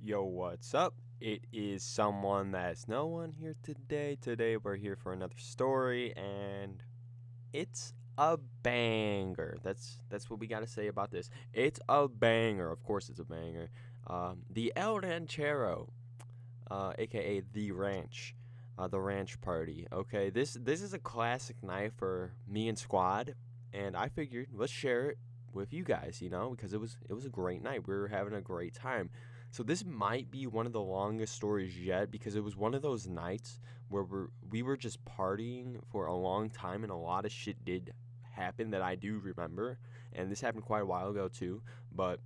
Yo, what's up? It is someone that's no one here today. Today we're here for another story, and it's a banger. That's what we gotta say about this. It's a banger. Of course, it's a banger. The El Ranchero, aka the Ranch Party. Okay, this is a classic night for me and Squad, and I figured let's share it with you guys. Because it was a great night. We were having a great time. So this might be one of the longest stories yet because it was one of those nights where we were just partying for a long time and a lot of shit did happen that I do remember, and this happened quite a while ago too. But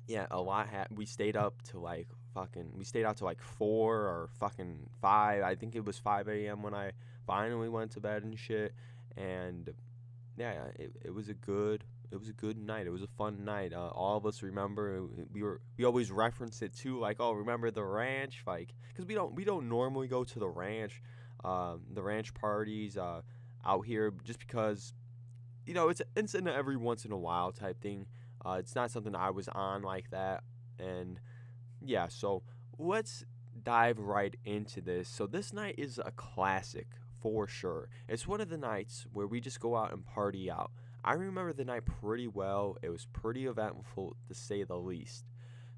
yeah, a lot we stayed up to like we stayed out to like 4 or fucking 5. I think it was 5 a.m. when I finally went to bed and shit. And yeah, it was a good night. It was a fun night. All of us remember. We always reference it too, like, oh, remember the ranch, like, because we don't normally go to the ranch parties out here, just because it's an every once in a while type thing. It's not something I was on like that, and yeah. So let's dive right into this. So this night is a classic for sure. It's one of the nights where we just go out and party out. I remember the night pretty well. It was pretty eventful, to say the least.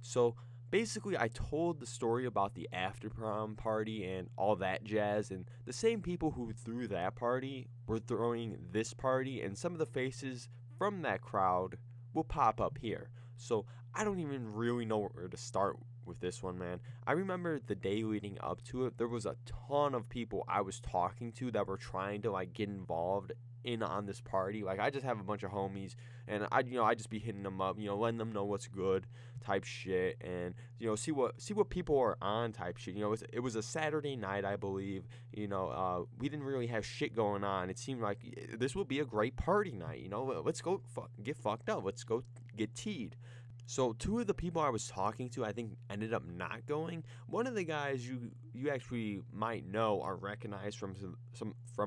So basically, I told the story about the after prom party and all that jazz, and the same people who threw that party were throwing this party, and some of the faces from that crowd will pop up here. So I don't even really know where to start with this one, man. I remember the day leading up to it, there was a ton of people I was talking to that were trying to like get involved in on this party. Like, I just have a bunch of homies, and I just be hitting them up, letting them know what's good type shit, and see what people are on type shit. It was a Saturday night, I believe. We didn't really have shit going on. It seemed like this would be a great party night. Let's go get fucked up. Let's go get teed. So two of the people I was talking to, I think, ended up not going. One of the guys you actually might know or recognize from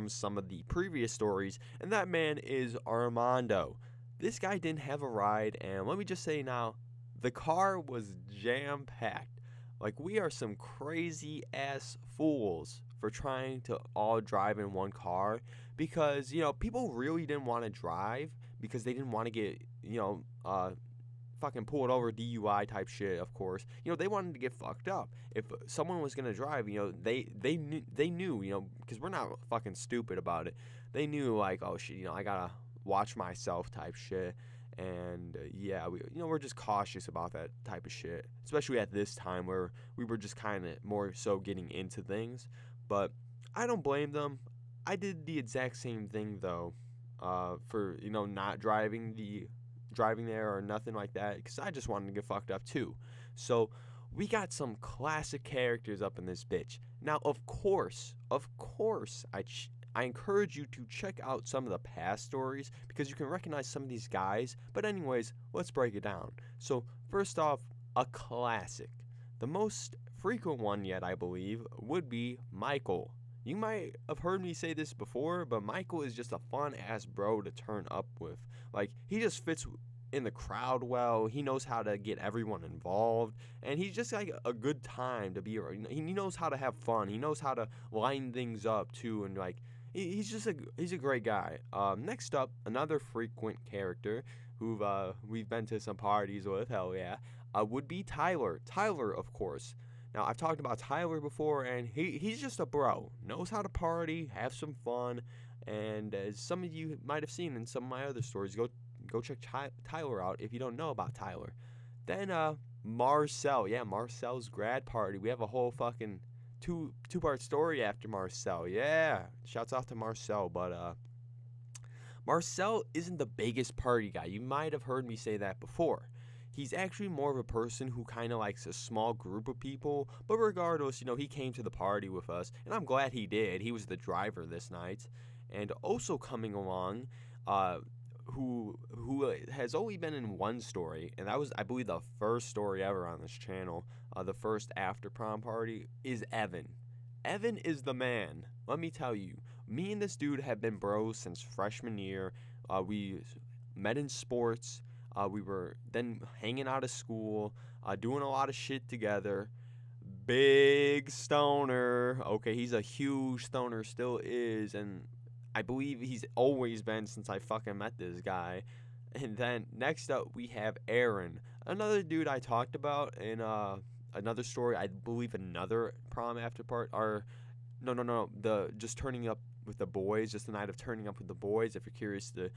some of the previous stories, and that man is Armando. This guy didn't have a ride, and let me just say now, the car was jam packed. Like, we are some crazy ass fools for trying to all drive in one car, because people really didn't want to drive because they didn't want to get fucking pulled over, DUI type shit. Of course, they wanted to get fucked up. If someone was gonna drive, they knew, because we're not fucking stupid about it. They knew, like, oh shit, I gotta watch myself type shit. And yeah, we're just cautious about that type of shit, especially at this time where we were just kind of more so getting into things. But I don't blame them. I did the exact same thing though, for not driving there or nothing like that, because I just wanted to get fucked up too. So we got some classic characters up in this bitch. Now, of course, I encourage you to check out some of the past stories because you can recognize some of these guys. But anyways, let's break it down. So first off, a classic. The most frequent one yet, I believe, would be Michael. You might have heard me say this before, but Michael is just a fun ass bro to turn up with. Like, he just fits in the crowd well. He knows how to get everyone involved, and he's just like a good time to be around. He knows how to have fun. He knows how to line things up too, and like he's a great guy. Next up, another frequent character who we've been to some parties with. Hell yeah, would be Tyler. Tyler, of course. Now, I've talked about Tyler before, and he's just a bro. Knows how to party, have some fun, and as some of you might have seen in some of my other stories, go check Tyler out if you don't know about Tyler. Then Marcel. Yeah, Marcel's grad party. We have a whole fucking two-part story after Marcel. Yeah, shouts out to Marcel. But Marcel isn't the biggest party guy. You might have heard me say that before. He's actually more of a person who kind of likes a small group of people. But regardless, he came to the party with us, and I'm glad he did. He was the driver this night. And also coming along, who has only been in one story, and that was, I believe, the first story ever on this channel, the first after prom party, is Evan. Evan is the man. Let me tell you, me and this dude have been bros since freshman year. We met in sports. We were then hanging out of school, doing a lot of shit together. Big stoner. Okay, he's a huge stoner, still is, and I believe he's always been since I fucking met this guy. And then next up we have Aaron, another dude I talked about in another story. I believe another prom after part, or no, the just turning up with the boys, just the night of turning up with the boys. If you're curious to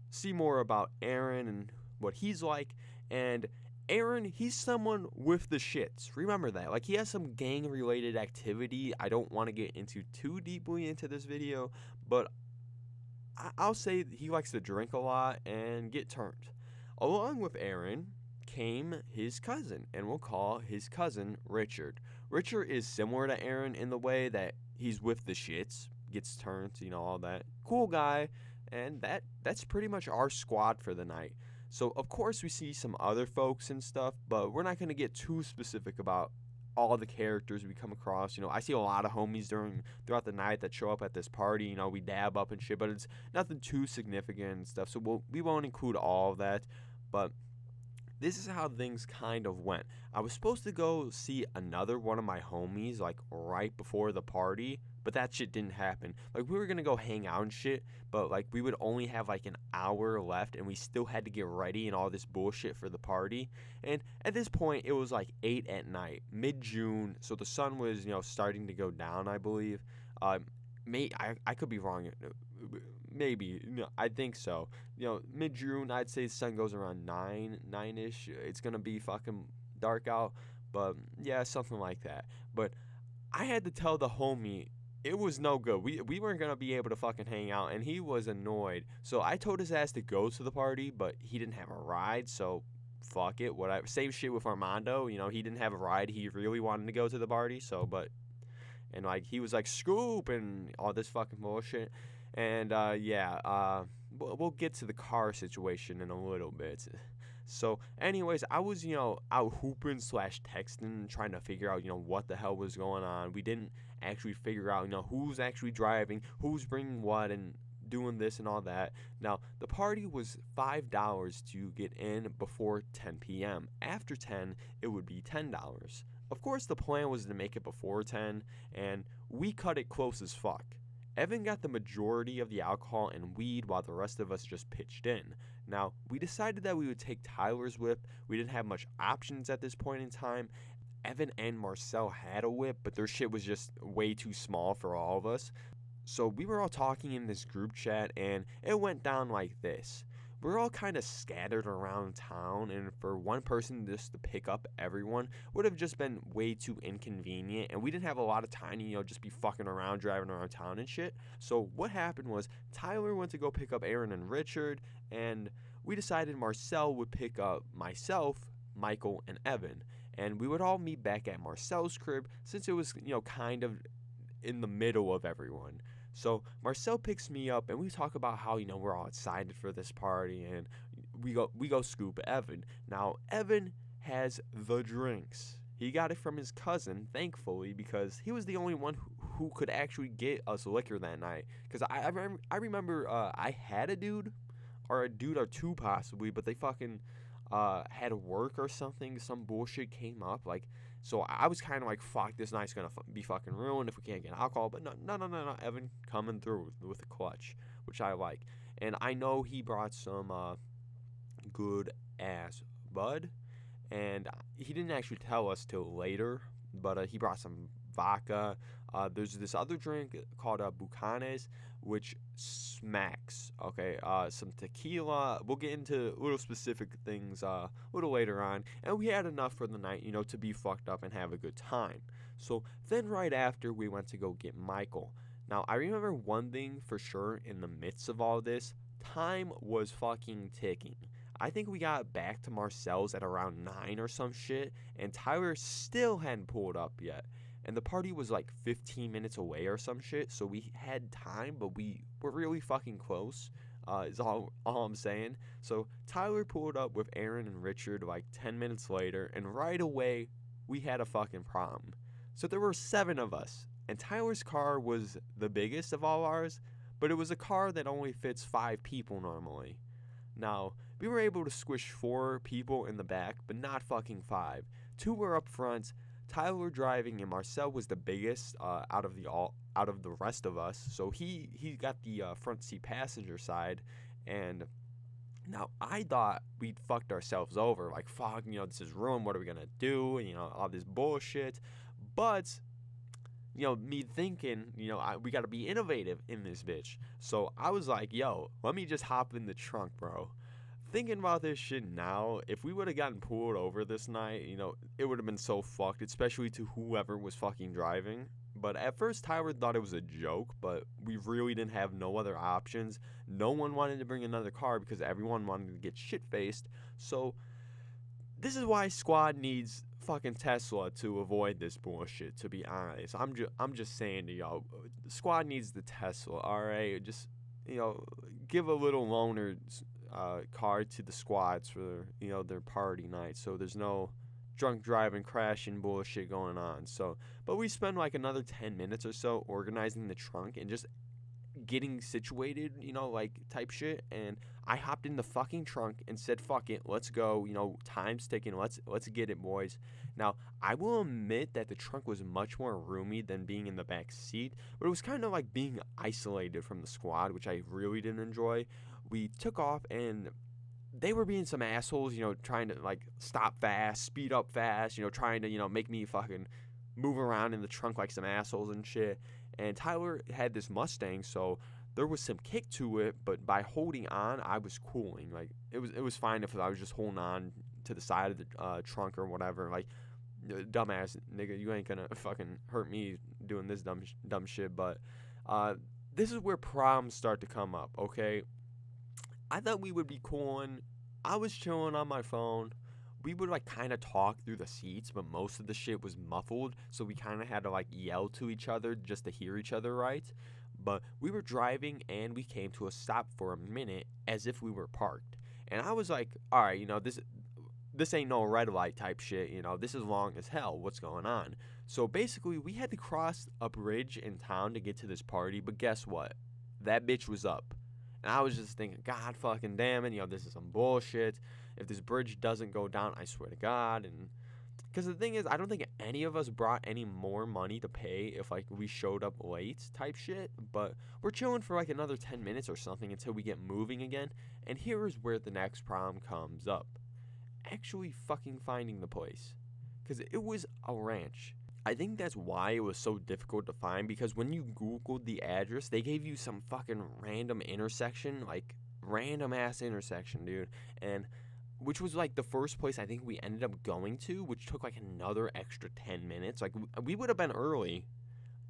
see more about Aaron and what he's like, and Aaron, he's someone with the shits. Remember that. Like, he has some gang-related activity. I don't want to get into too deeply into this video, but I'll say he likes to drink a lot and get turned. Along with Aaron came his cousin, and we'll call his cousin Richard. Richard is similar to Aaron in the way that he's with the shits, gets turned, all that. Cool guy, and that's pretty much our squad for the night. So, of course, we see some other folks and stuff, but we're not going to get too specific about all the characters we come across. I see a lot of homies throughout the night that show up at this party. We dab up and shit, but it's nothing too significant and stuff. So we won't include all of that, but this is how things kind of went. I was supposed to go see another one of my homies, like, right before the party, but that shit didn't happen. Like, we were going to go hang out and shit, but, like, we would only have, like, an hour left, and we still had to get ready and all this bullshit for the party. And at this point, it was, like, 8 at night, mid-June, so the sun was, starting to go down, I believe. I could be wrong. Maybe. I think so. Mid-June, I'd say the sun goes around 9-ish. It's going to be fucking dark out, but, yeah, something like that. But I had to tell the homie it was no good. We weren't going to be able to fucking hang out, and he was annoyed. So I told his ass to go to the party, but he didn't have a ride, so fuck it. Whatever. Same shit with Armando. He didn't have a ride. He really wanted to go to the party, and, like, he was like, Scoop, and all this fucking bullshit. And, we'll get to the car situation in a little bit. So, anyways, I was, out hooping / texting, trying to figure out, what the hell was going on. We didn't actually figure out, who's actually driving, who's bringing what, and doing this and all that. Now, the party was $5 to get in before 10 p.m. After 10, it would be $10. Of course, the plan was to make it before 10, and we cut it close as fuck. Evan got the majority of the alcohol and weed while the rest of us just pitched in. Now, we decided that we would take Tyler's whip. We didn't have much options at this point in time. Evan and Marcel had a whip, but their shit was just way too small for all of us. So we were all talking in this group chat, and it went down like this. We're all kind of scattered around town, and for one person just to pick up everyone would have just been way too inconvenient, and we didn't have a lot of time to, just be fucking around, driving around town and shit. So what happened was Tyler went to go pick up Aaron and Richard, and we decided Marcel would pick up myself, Michael, and Evan, and we would all meet back at Marcel's crib since it was, kind of in the middle of everyone. So Marcel picks me up, and we talk about how, we're all excited for this party, and we go scoop Evan. Now, Evan has the drinks. He got it from his cousin, thankfully, because he was the only one who could actually get us liquor that night. Because I remember I had a dude or two possibly, but they fucking had work or something. Some bullshit came up, like. So I was kind of like, fuck, this night's going to be fucking ruined if we can't get alcohol. But no, Evan coming through with a clutch, which I like. And I know he brought some good-ass bud. And he didn't actually tell us till later, but he brought some vodka. There's this other drink called Bucanes, which smacks, okay? Some tequila. We'll get into little specific things a little later on. And we had enough for the night, to be fucked up and have a good time. So then right after, we went to go get Michael. Now, I remember one thing for sure in the midst of all this. Time was fucking ticking. I think we got back to Marcel's at around 9 or some shit, and Tyler still hadn't pulled up yet. And the party was like 15 minutes away or some shit, so we had time, but we were really fucking close, is all I'm saying. So Tyler pulled up with Aaron and Richard like 10 minutes later, and right away, we had a fucking problem. So there were 7 of us, and Tyler's car was the biggest of all ours, but it was a car that only fits 5 people normally. Now, we were able to squish 4 people in the back, but not fucking 5. 2 were up front. Tyler driving, and Marcel was the biggest out of the rest of us. So he got the front seat passenger side, and now I thought we'd fucked ourselves over. Like, fuck, this is ruined. What are we gonna do? All this bullshit. But me thinking, we gotta be innovative in this bitch. So I was like, yo, let me just hop in the trunk, bro. Thinking about this shit now, if we would have gotten pulled over this night, it would have been so fucked, especially to whoever was fucking driving. But at first, Tyler thought it was a joke, but we really didn't have no other options. No one wanted to bring another car because everyone wanted to get shit-faced. So this is why Squad needs fucking Tesla to avoid this bullshit, to be honest. I'm just saying to y'all, Squad needs the Tesla, alright? Just, give a little loaner car to the squads for their party night, so there's no drunk driving, crashing bullshit going on. So, but we spend like another 10 minutes or so organizing the trunk and just getting situated, type shit. And I hopped in the fucking trunk and said, fuck it, let's go. Time's ticking. Let's get it, boys. Now, I will admit that the trunk was much more roomy than being in the back seat, but it was kind of like being isolated from the squad, which I really didn't enjoy. We took off, and they were being some assholes, trying to, stop fast, speed up fast, trying to, make me fucking move around in the trunk like some assholes and shit. And Tyler had this Mustang, so there was some kick to it, but by holding on, I was cooling. Like, it was fine if I was just holding on to the side of the trunk or whatever. Like, dumbass nigga, you ain't gonna fucking hurt me doing this dumb shit. But this is where problems start to come up, okay? I thought we would be cooling. I was chilling on my phone. We would kind of talk through the seats, but most of the shit was muffled, so we kind of had to yell to each other just to hear each other right. But we were driving, and we came to a stop for a minute as if we were parked. And I was like, all right, this ain't no red light type shit, this is long as hell. What's going on? So basically, we had to cross a bridge in town to get to this party, but guess what? That bitch was up. And I was just thinking, God fucking damn it, this is some bullshit. If this bridge doesn't go down, I swear to God. And because the thing is, I don't think any of us brought any more money to pay if we showed up late type shit. But we're chilling for another 10 minutes or something until we get moving again. And here is where the next problem comes up. Actually fucking finding the place. Because it was a ranch. I think that's why it was so difficult to find, because when you Googled the address, they gave you some fucking random intersection, random ass intersection, dude. And which was the first place I think we ended up going to, which took another extra 10 minutes. We would have been early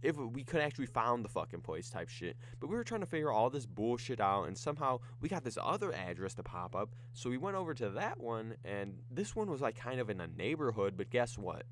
if we could actually found the fucking place type shit. But we were trying to figure all this bullshit out, and somehow we got this other address to pop up. So we went over to that one, and this one was kind of in a neighborhood, but guess what?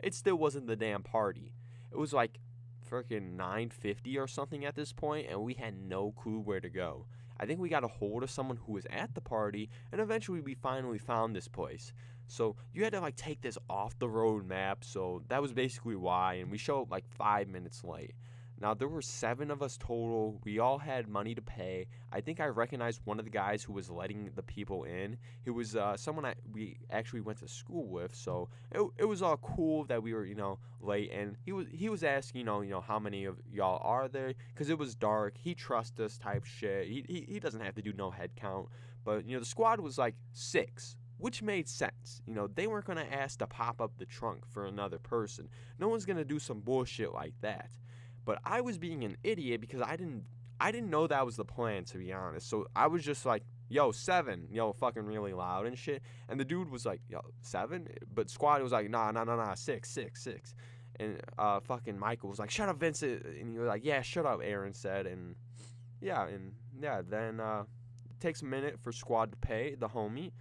It still wasn't the damn party. It was freaking 9:50 or something at this point, and we had no clue where to go. I think we got a hold of someone who was at the party, and eventually we finally found this place. So you had to take this off the road map, so that was basically why, and we showed up 5 minutes late. Now, there were 7 of us total. We all had money to pay. I think I recognized one of the guys who was letting the people in. He was someone we actually went to school with, so it was all cool that we were, late. And he was asking, how many of y'all are there? Because it was dark. He trusts us type shit. He doesn't have to do no head count. But, the squad was 6. Which made sense. They weren't going to ask to pop up the trunk for another person. No one's going to do some bullshit like that. But I was being an idiot because I didn't know that was the plan, to be honest. So I was just yo, 7, fucking really loud and shit. And the dude was yo, 7? But Squad was nah, 6. And fucking Michael was shut up, Vincent. And he was yeah, shut up, Aaron said. And then it takes a minute for Squad to pay the homie,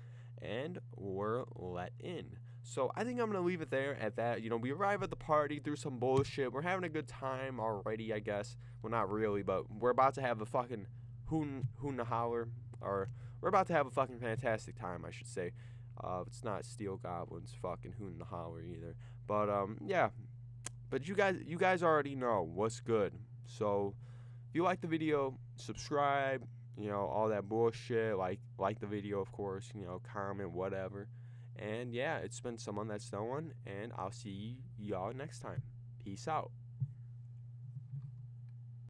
and we're let in. So I think I'm going to leave it there at that. We arrive at the party through some bullshit. We're having a good time already, I guess. Well, not really, but we're about to have a fucking hoon na holler. Or we're about to have a fucking fantastic time, I should say. It's not Steel Goblin's fucking hoon na holler either. But, yeah. But you guys already know what's good. So if you like the video, subscribe. all that bullshit. Like the video, of course. Comment, whatever. And yeah, it's been someone that's no one, and I'll see y'all next time. Peace out.